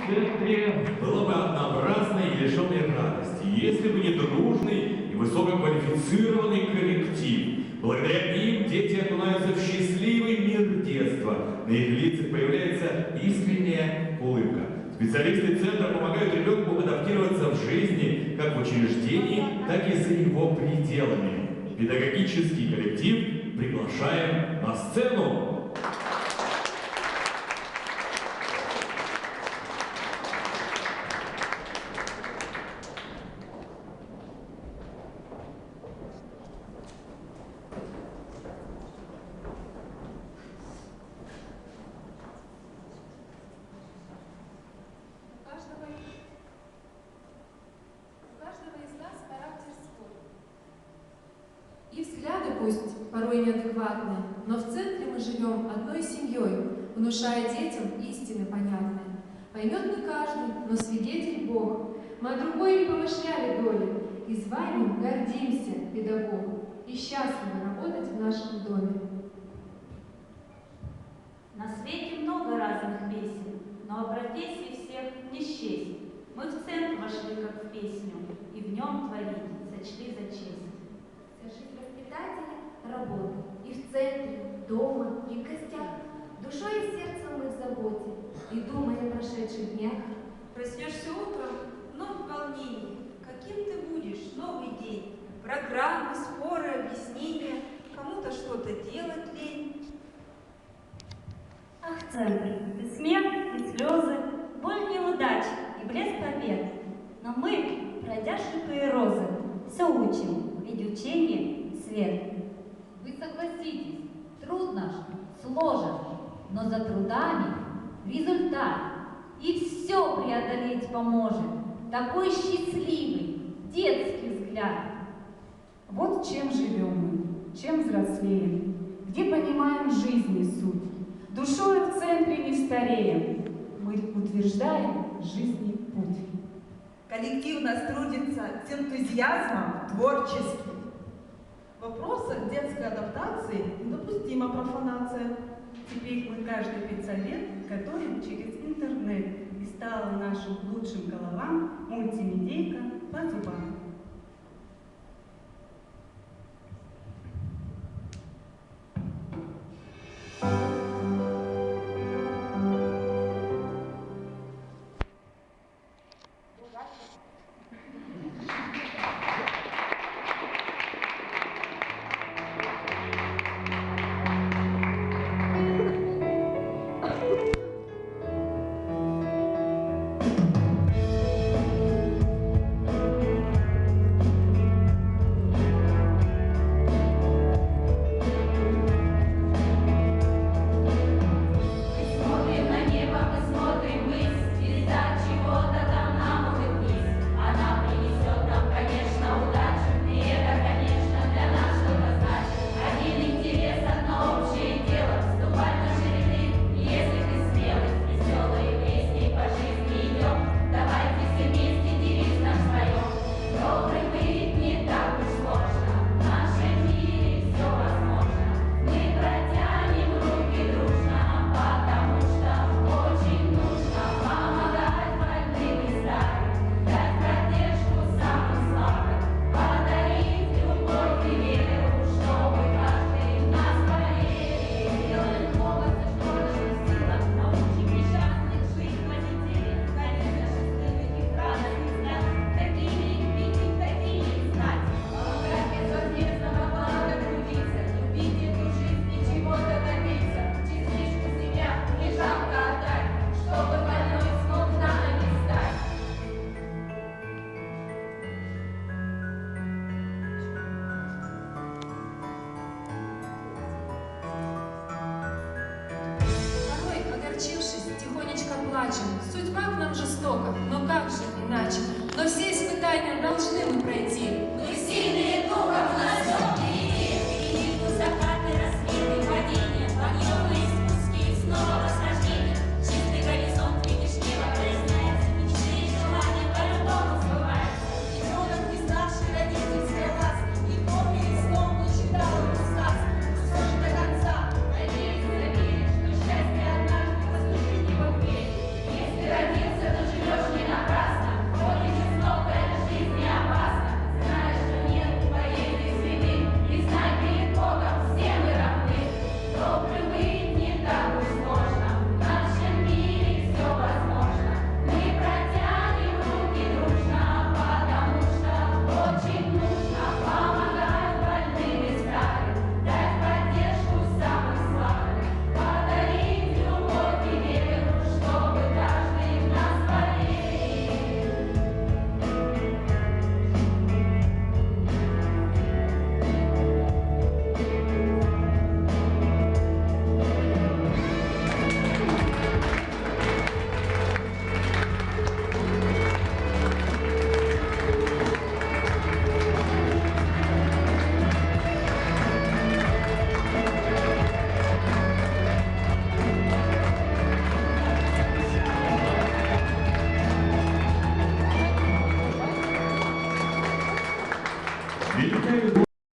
центре было бы однообразной и лишенной радости, если бы не дружный и высококвалифицированный коллектив. Благодаря им дети окунаются в счастливый мир детства. На их лицах появляется искренняя улыбка. Специалисты центра помогают ребенку адаптироваться в жизни как в учреждении, так и за его пределами. Педагогический коллектив приглашаем на сцену. И взгляды пусть порой неадекватные, но в центре мы живем одной семьей, внушая детям истины понятные. Поймет не каждый, но свидетель Бог. Мы о другой не помышляли доли, и званием гордимся, педагог, и счастливы работать в нашем доме. На свете много разных песен, но о профессии всех не счесть. Мы в центр вошли, как в песню, и в нем творить сочли за честь. Вся жизнь воспитателя – работа. И в центре, дома, и в гостях. Душой и сердцем мы в заботе. И думая о прошедших днях. Проснешься утром, вновь в волнении. Каким ты будешь новый день? Программы, споры, объяснения. Кому-то что-то делать лень. Ах, центр, и смех, и слезы, боль неудач, и блеск побед. Но мы, пройдя шипы и розы, все учим, ведь учение — свет. Вы согласитесь, труд наш сложен, но за трудами результат. И все преодолеть поможет. Такой счастливый, детский взгляд. Вот чем живем мы, чем взрослеем, где понимаем жизни суть. Душою в центре не стареем, мы утверждаем жизни путь. Коллектив у нас трудится с энтузиазмом творчески. В вопросах детской адаптации недопустима профанация. Теперь мы каждый педсовет готовим через интернет, и стала нашим лучшим головам мультимедийка по зубам. Судьба к нам жестока, но как же иначе? Но все испытания должны мы пройти. Мы сильные духом, нас ждет впереди. Впереди закаты, рассветы, падения, подъемы и спуски, и снова восхождение. Чистый горизонт, видишь небо, проясняется, мечты и желания по-любому сбываются. Ребенок не знавший родительской ласки, не помнили снов, не читал ему сказки. Все же до конца надеюсь, заверишь, что счастье однажды поступит не в апреле. Если родился Великая любовь